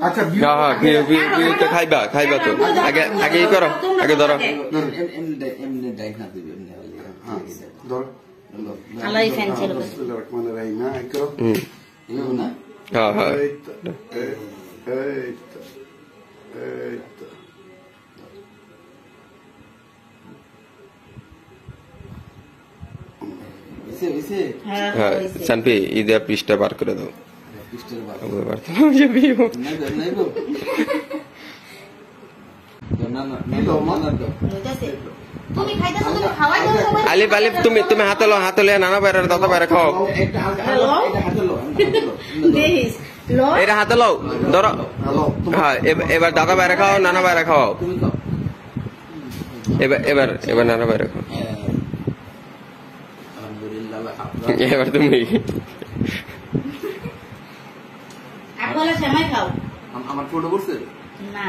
আচ্ছা হ্যাঁ হ্যাঁ তো খাইবা খাইবা তো আগে আগে ই করো আগে ধরো এমনি ডাইন হাত দিবি এমনি ধরো আল্লাহ ফ্যান ছিল বিসমিল্লাহির রহমানির রহিম না এই করো এভাবে না হ্যাঁ হ্যাঁ এই তো এই তো এই তো এসে এসে হ্যাঁ হ্যাঁ সানপি ঈদের পৃষ্ঠা বার করে দাও পিস্টের বাদ না নাই গো না না না না দাও হইতাছে তুমি খাইতাছো তুমি খাওয়াই দাও সবাই আলিফ আলিফ তুমি তুমি হাতে লো নানা বাইরে দাদা বাইরে খাও একটা হাতে লো দেখিস লো এটা হাতে লও ধরো হ্যালো হ্যাঁ এবার দাদা বাইরে খাও নানা বাইরে খাও তুমি খাও এবার নানা বাইরে খাও আলহামদুলিল্লাহ এবার তুমি আপনারা সেমাই খাও আমার ফটো করছে না